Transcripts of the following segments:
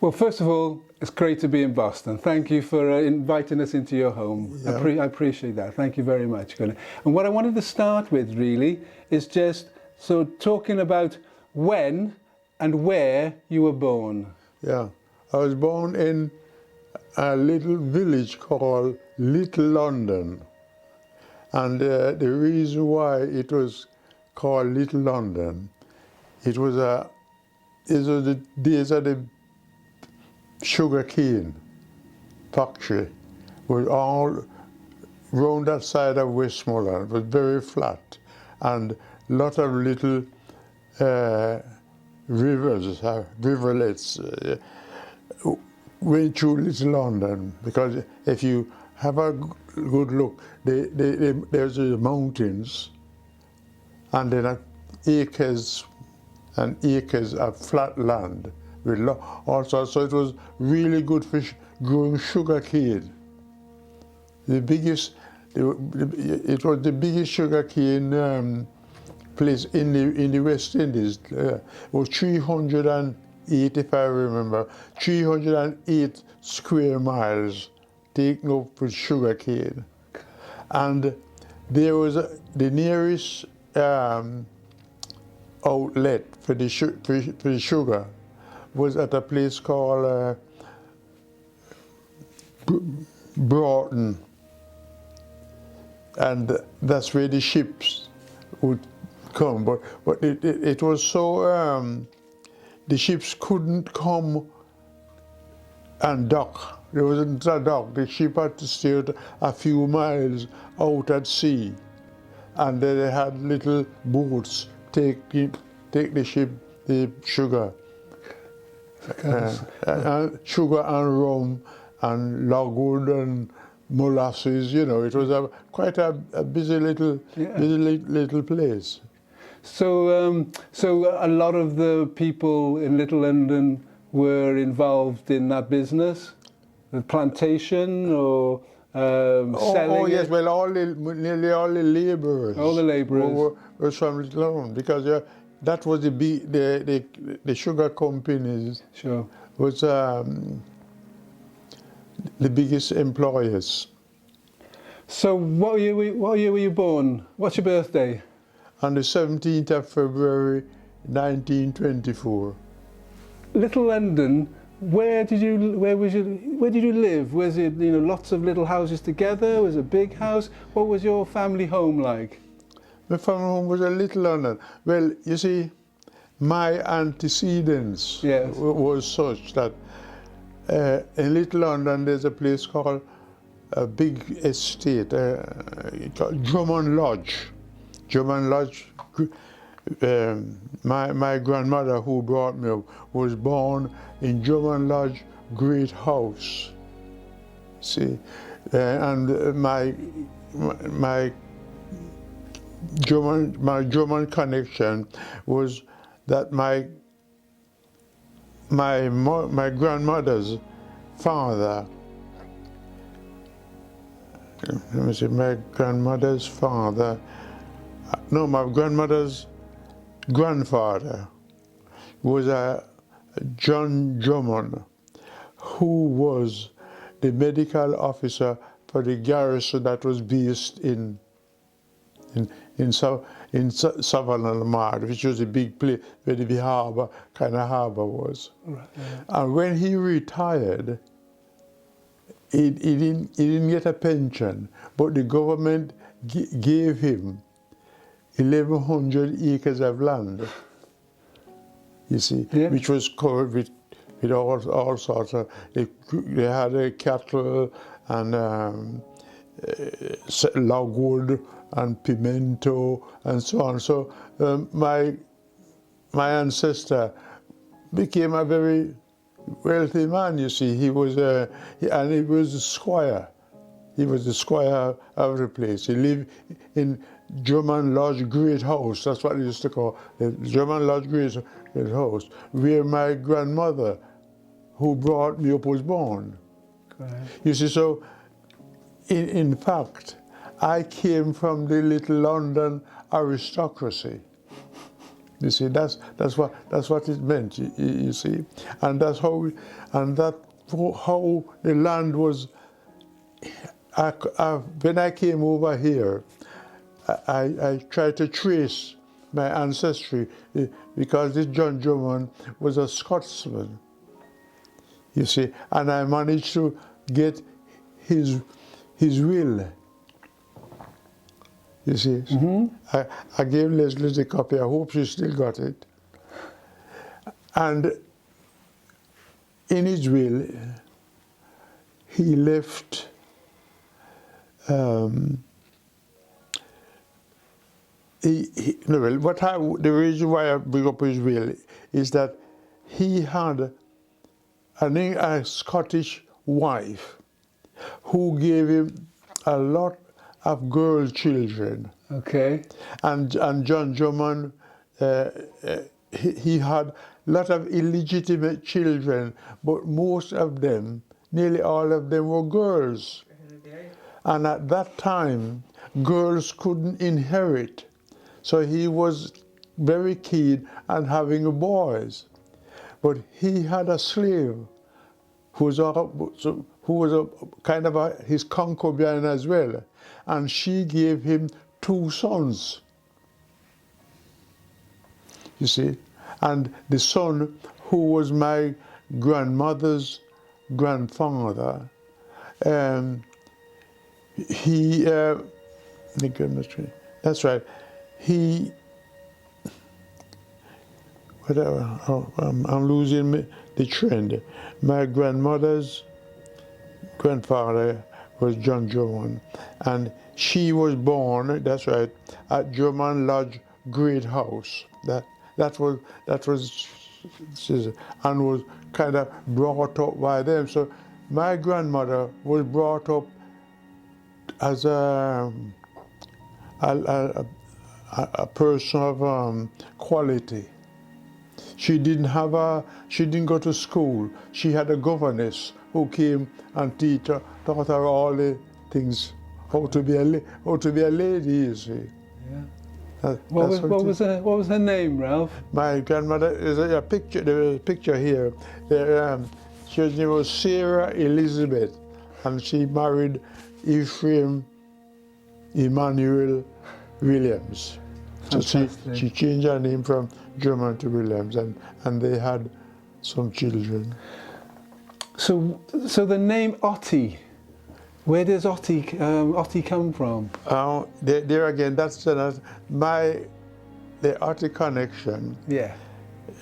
Well, first of all, it's great to be in Boston. Thank you for inviting us into your home. Yeah. I appreciate that. Thank you very much. And what I wanted to start with really is just talking about when and where you were born. Yeah, I was born in a little village called Little London. And the reason why it was called Little London, it was the days of the sugar cane factory. Was all round that side of Westmoreland. It was very flat, and lot of little rivers, riverlets went through Little London. Because if you have a good look, there's the mountains, and then acres and acres of flat land with also. So it was really good for growing sugar cane. The biggest, it was the biggest sugar cane place in the West Indies. It was 308, if I remember, 308 square miles taken up with sugar cane. And there was the nearest outlet for the sugar was at a place called Broughton, and that's where the ships would come. But it was so the ships couldn't come and dock. There wasn't a dock. The ship had to stay a few miles out at sea, and they had little boats take the ship, the sugar, sugar and rum and logwood and molasses. You know, it was quite a busy little place. So a lot of the people in Little London were involved in that business, the plantation or selling. Oh yes, well, nearly all the labourers. All the labourers were from Little London, because that was the sugar companies. Sure. Was the biggest employers. So what year were you born? What's your birthday? On the 17th of February, 1924. Little London. Where did you live? Was it lots of little houses together? Was it a big house? What was your family home like? My family home was a Little London. Well, you see, my antecedents was such that in Little London there's a place called a big estate called Drummond Lodge. Drummond Lodge. My grandmother, who brought me up, was born in Drummond Lodge Great House. See, and my German connection was that my grandmother's father. Let me see, my grandmother's father. No, my grandmother's grandfather was a John Drummond, who was the medical officer for the garrison that was based in Savannah, which was a big place where the harbor was. Right, yeah. And when he retired, he didn't get a pension, but the government gave him 1,100 acres of land, you see, which was covered with all sorts of, they had cattle and logwood and pimento and so on. So my ancestor became a very wealthy man, you see. He was and he was a squire. He was the squire of the place. He lived in Drummond Lodge Great House. That's what they used to call it, Drummond Lodge Great House, where my grandmother, who brought me up, was born. Right. You see, so in fact, I came from the Little London aristocracy. You see, that's what it meant. You see, and that's how how the land was. When I came over here, I tried to trace my ancestry because this John Drummond was a Scotsman. You see, and I managed to get his will. You see, I gave Lesley the copy. I hope she still got it. And in his will, he left the reason why I bring up his will is that he had a Scottish wife who gave him a lot of girl children. Okay. And John Drummond, he had a lot of illegitimate children, but most of them, nearly all of them, were girls. And at that time, girls couldn't inherit. So he was very keen on having boys. But he had a slave who was kind of his concubine as well. And she gave him 2 sons. You see? And the son who was my grandmother's grandfather, that's right. I'm losing the trend. My grandmother's grandfather was John Drummond, and she was born, that's right, at Drummond Lodge Great House. That was and was kind of brought up by them. So my grandmother was brought up as a person of quality. She didn't go to school. She had a governess who came and taught her all the things, how to be a lady, you see. Yeah. What was her name, Ralph? My grandmother, there's a picture here. Her name was Sarah Elizabeth, and she married Ephraim Emmanuel Williams. So she changed her name from Drummond to Williams, and they had some children. So the name Ottey, where does Ottey come from? There again, that's the Ottey connection. Yeah.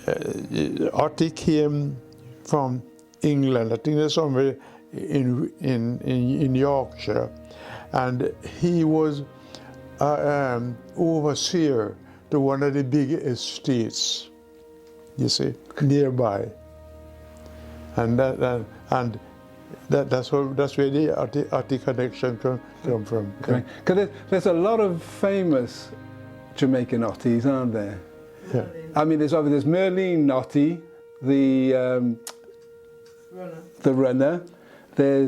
Ottey came from England. I think there's somewhere in Yorkshire, and he was overseer to one of the big estates, you see, nearby, and that's where the Ottey connection come from. Okay. Because there's a lot of famous Jamaican Otteys, aren't there? Yeah. I mean, there's Merlene Ottey, the runner. There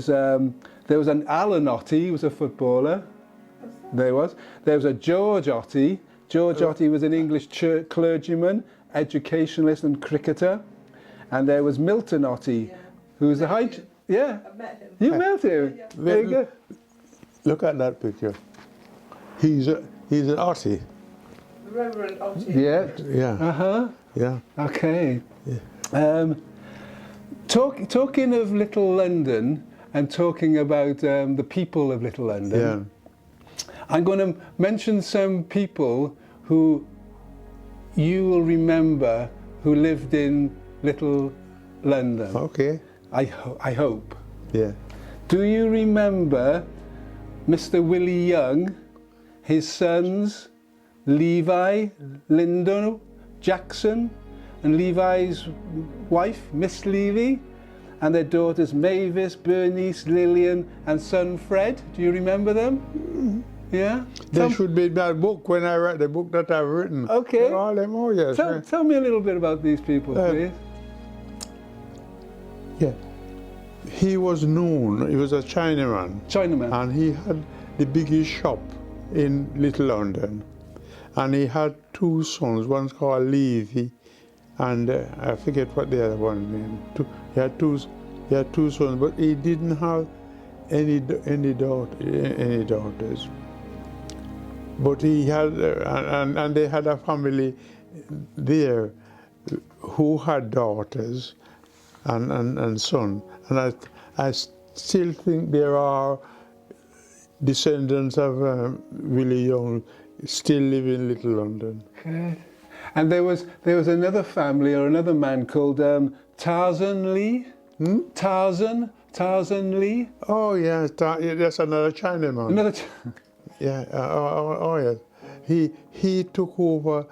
was an Alan Ottey, he was a footballer. There was a George Ottey. George Ottey was an English clergyman, educationalist and cricketer. And there was Milton Ottey, who was I met him. You met him? Yeah. There you go. Look at that picture. He's an Ottey. The Reverend Ottey. Yeah. Yeah. Uh-huh. Yeah. Okay. Yeah. Talking of Little London and talking about the people of Little London, yeah. I'm going to mention some people who you will remember who lived in Little London. Okay. I hope. Yeah. Do you remember Mr. Willie Young, his sons, Levi, Lindo, Jackson, and Levi's wife, Miss Levy, and their daughters Mavis, Bernice, Lillian, and son Fred? Do you remember them? Mm-hmm. Yeah? They should be in my book when I write the book that I've written. Okay. All them, oh yes. Tell me a little bit about these people, please. Yeah. He was known, he was a Chinaman. Chinaman. And he had the biggest shop in Little London. And he had two sons, one's called Levi, and I forget what the other one named. He had two sons, but he didn't have any daughters. But he had, and they had a family there who had daughters and son. And I still think there are descendants of Willie Young still live in Little London. Okay. And there was another family or another man called Tarzan Lee. Tarzan Lee. Oh yes, that's another Chinaman. Another. Yeah. Yes. He took over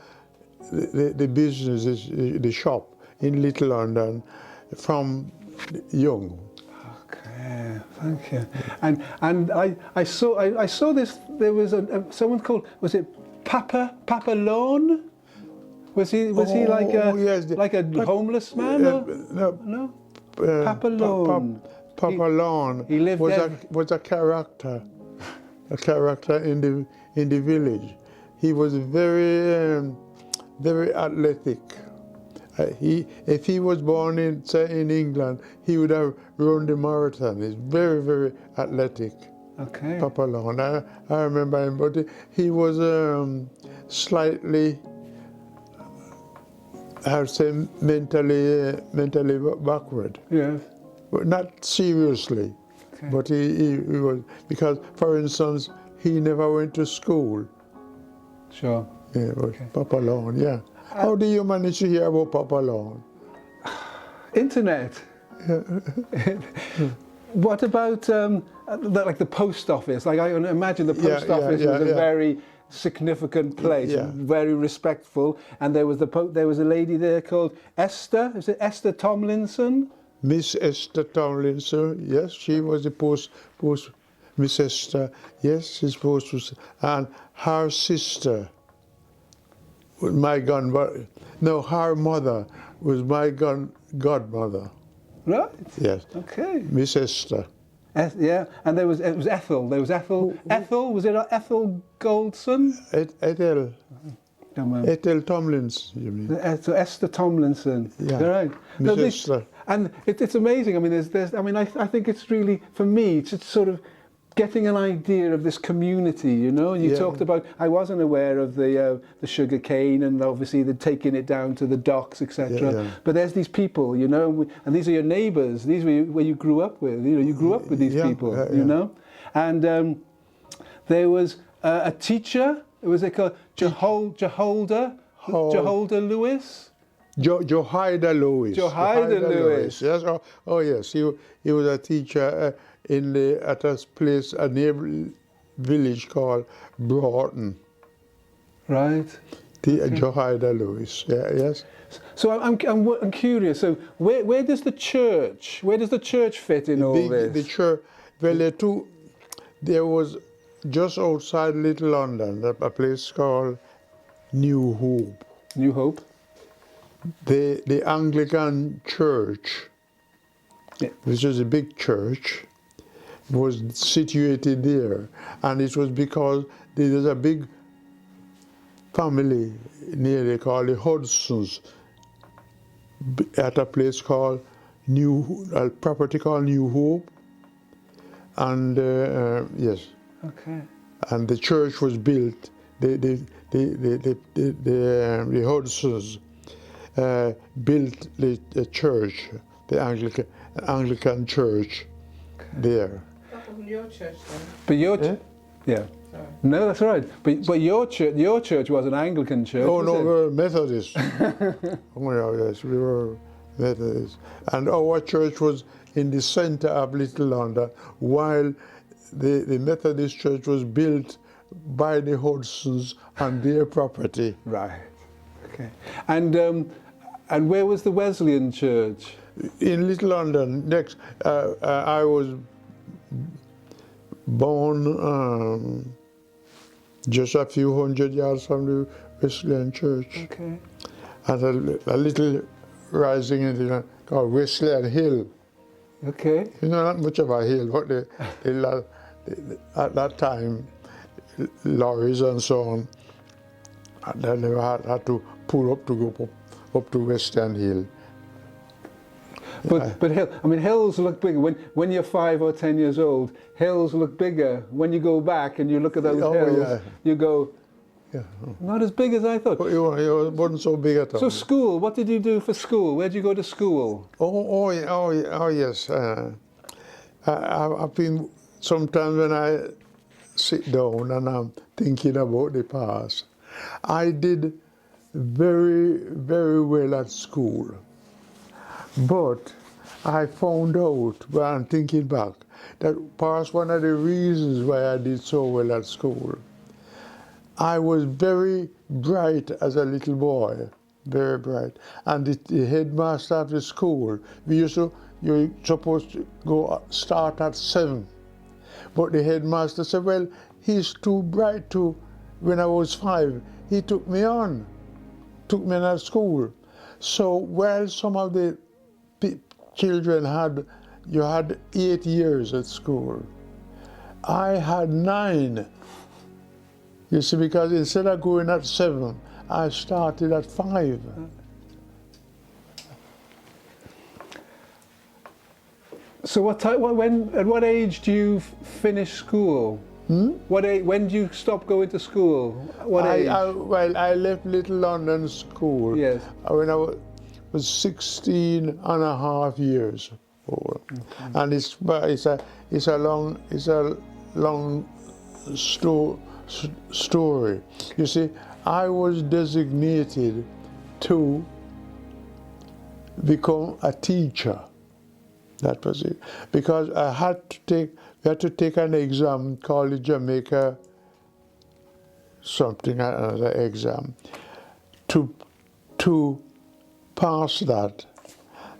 the business, the shop in Little London from Young. Okay, thank you. And I saw this. There was someone called, was it Papa Lone? Was he like a homeless man? No. Papa Lone. Papa Lone. He lived there. Was a character in the village. He was very athletic. If he was born in England, he would have run the marathon. He's very athletic. Okay. Papa Lone. I remember him, but he was slightly, I would say, mentally backward. Yes. But not seriously. Okay. But he was, because, for instance, he never went to school. Sure. Yeah, Okay. Papa Lone, yeah. How do you manage to hear about Papa Lone? Internet. What about like the post office? Like I imagine the post office was a very significant place, very respectful. And there was a lady there called Esther. Is it Esther Tomlinson? Miss Esther Tomlinson, yes, she was the post Miss Esther, yes, his post was, and her sister was my her mother was my godmother. Right. Yes. Okay. Miss Esther. Yeah, and it was Ethel. There was Ethel. Ethel, was it Ethel Goldson? Ethel. Don't remember. Ethel Tomlinson, you mean? So Esther Tomlinson. Yeah. You're right. Miss Esther. And it's amazing. I mean, I think it's really, for me, it's sort of getting an idea of this community, you know. And you talked about, I wasn't aware of the sugar cane and obviously the taking it down to the docks, etc. But there's these people, you know, and these are your neighbours. These were where you grew up with. You know, you grew up with these people, you know. And there was a teacher. Was it called Jeholder Lewis? Jehoiada Lewis. Jehoiada Lewis. Yes. Oh yes. He was a teacher at a place, a neighbouring village called Broughton. Right. Jehoiada Lewis. Yeah. Yes. So I'm curious. So where does the church fit in all this? The church. Well, there was just outside Little London a place called New Hope. New Hope. The Anglican Church, which was a big church, was situated there, and it was because there was a big family near they called the Hudsons at a place called a property called New Hope, and yes. Okay. And the church was built. The Hudsons built the church, the Anglican church, there. That wasn't your church then. But your Sorry. No, that's right. But your church was an Anglican church. Oh no, it? we were Methodist. Oh yeah, yes, we were Methodist, and our church was in the centre of Little London, while the Methodist church was built by the Hudsons on their property. Right. Okay. And where was the Wesleyan church? In Little London. Next, I was born just a few hundred yards from the Wesleyan church. Okay. At a little rising in the called Wesleyan Hill. Okay. You know, not much of a hill, but at that time, lorries and so on And then I had to pull up to go up to Western Hill. But hills look bigger. When you're 5 or 10 years old, hills look bigger. When you go back and you look at those hills, you go, not as big as I thought. But it wasn't so big at all. So school, what did you do for school? Where did you go to school? Oh yes. I've been, sometimes when I sit down and I'm thinking about the past, I did very, very well at school. But I found out, when I'm thinking back, that perhaps one of the reasons why I did so well at school, I was very bright as a little boy, very bright. And the headmaster of the school, you're supposed to start at 7. But the headmaster said, well, he's too bright to, when I was 5, he took me on at school. So while some of the children had 8 years at school, I had 9. You see, because instead of going at 7, I started at 5. So at what age do you finish school? When do you stop going to school? What age? I left Little London School when I was 16 and a half years old. Okay. And it's a long story. You see, I was designated to become a teacher. That was it. Because we had to take an exam called the Jamaica another exam. To pass that,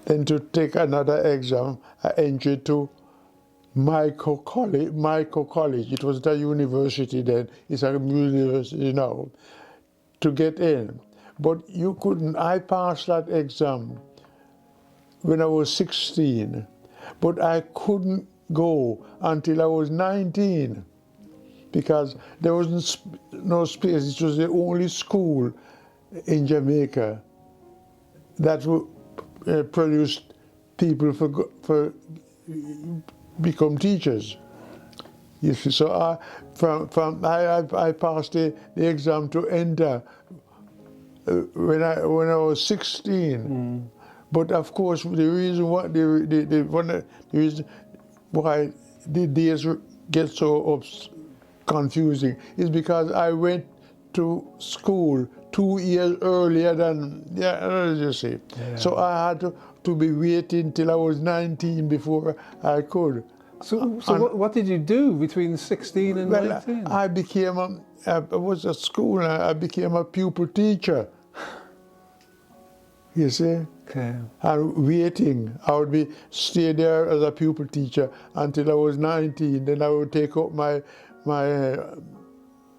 then to take another exam, I entered to Michael College. It was the university then, it's a university now, to get in. But I passed that exam when I was 16, but I couldn't go until I was 19 because there was no space. It was the only school in Jamaica that produced people for become teachers. You see, so I passed the exam to enter when I was 16. But of course, the reason why the days get so confusing is because I went to school 2 years earlier than, you see. Yeah. So I had to be waiting till I was 19 before I could. So what did you do between 16 and 19? I was at school and I became a pupil teacher. You see? Okay. And waiting. I would stay there as a pupil teacher until I was 19. Then I would take up my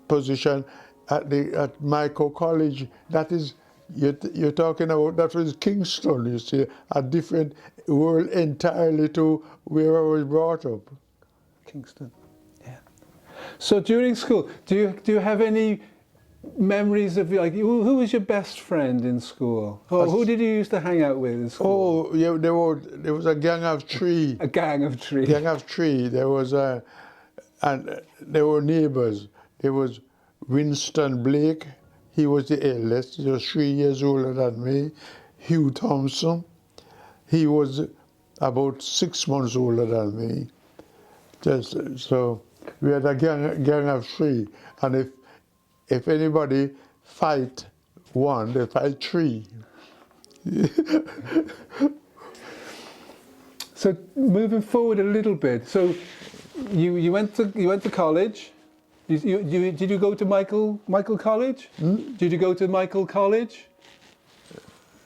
position at Michael College. That is, you're talking about, that was Kingston, you see, a different world entirely to where I was brought up. Kingston, yeah. So during school, do you have any memories of, like, who was your best friend in school? Or who did you used to hang out with in school? Oh, yeah, there was a gang of 3. A gang of 3. Gang of 3. There was and there were neighbors. There was Winston Blake. He was the eldest. He was 3 years older than me. Hugh Thompson. He was about 6 months older than me. So we had a gang of 3. And if anybody fight 1, they fight 3. So moving forward a little bit. So you went to college. Did you go to Michael College? Did you go to Michael College?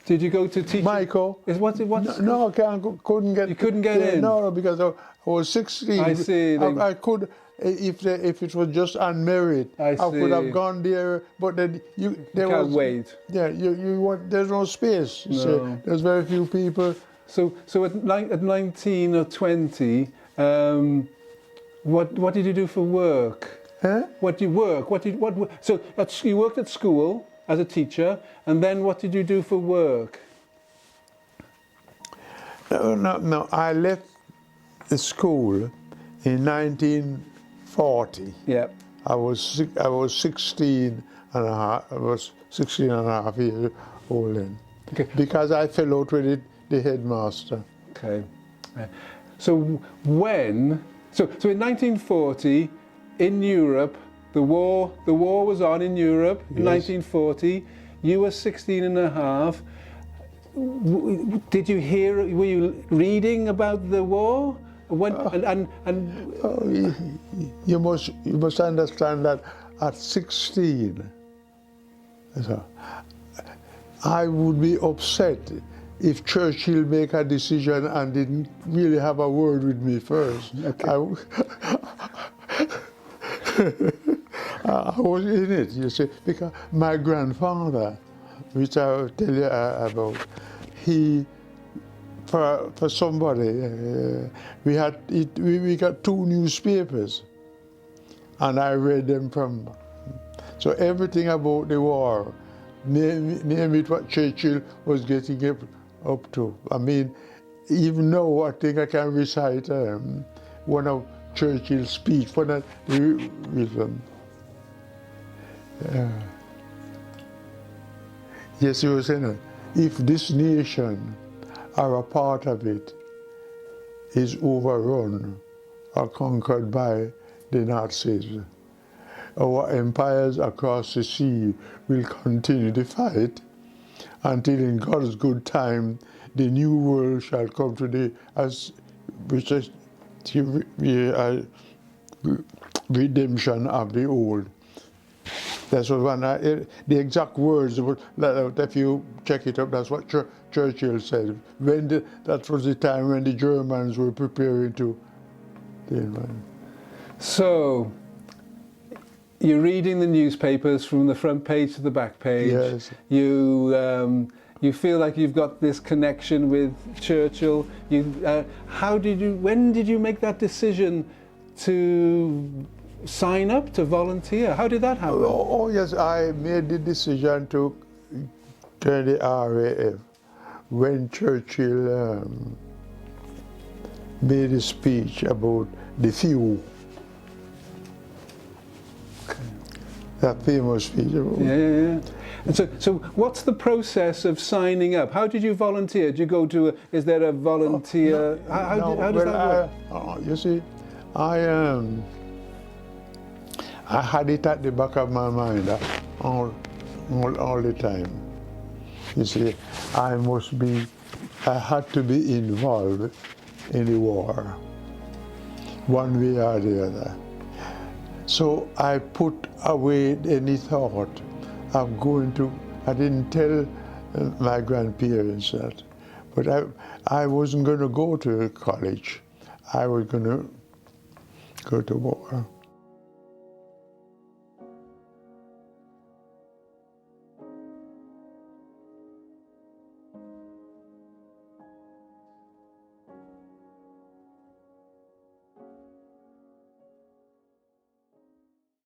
Did you go to teach? Michael. No, couldn't get. You couldn't get in. No, because I was 16. I see. I could, if it was just on merit, I could have gone there. But then you can't wait. Yeah, there's no space. You see, there's very few people. So at 19 or 20, what did you do for work? Huh? What did you work? So you worked at school. as a teacher, and then what did you do for work? No, I left the school in 1940. Yeah. I was 16 and a half. I was 16 and a half years old then. Okay. Because I fell out with the headmaster. Okay. So when, so in 1940, in Europe, the war was on in Europe in Yes. 1940. You were 16 and a half. Did you hear? Were you reading about the war? When and Oh, you must understand that at 16, so I would be upset if Churchill make a decision and didn't really have a word with me first. Okay. I was in it, you see, because my grandfather, which I'll tell you about, he, for somebody, we got 2 newspapers, and I read them from. So everything about the war, name it what Churchill was getting up to. I mean, even now I think I can recite one of Churchill's speech for that reason. Yes, he was saying, if this nation or a part of it is overrun or conquered by the Nazis, our empires across the sea will continue the fight until in God's good time the new world shall come to the redemption of the old. That's what the exact words, if you check it up, that's what Churchill said. That was the time when the Germans were preparing to invade. so you're reading the newspapers from the front page to the back page. Yes. You feel like you've got this connection with Churchill. When did you make that decision to sign up, to volunteer? How did that happen? Oh yes, I made the decision to join the RAF when Churchill made a speech about the few. That famous speech. Yeah. And so what's the process of signing up? How did you volunteer? Did you go to is there a volunteer? How does that work? You see, I had it at the back of my mind all the time. You see, I had to be involved in the war, one way or the other. So I put away any thought of going to, I didn't tell my grandparents that, but I wasn't going to go to college. I was going to go to war.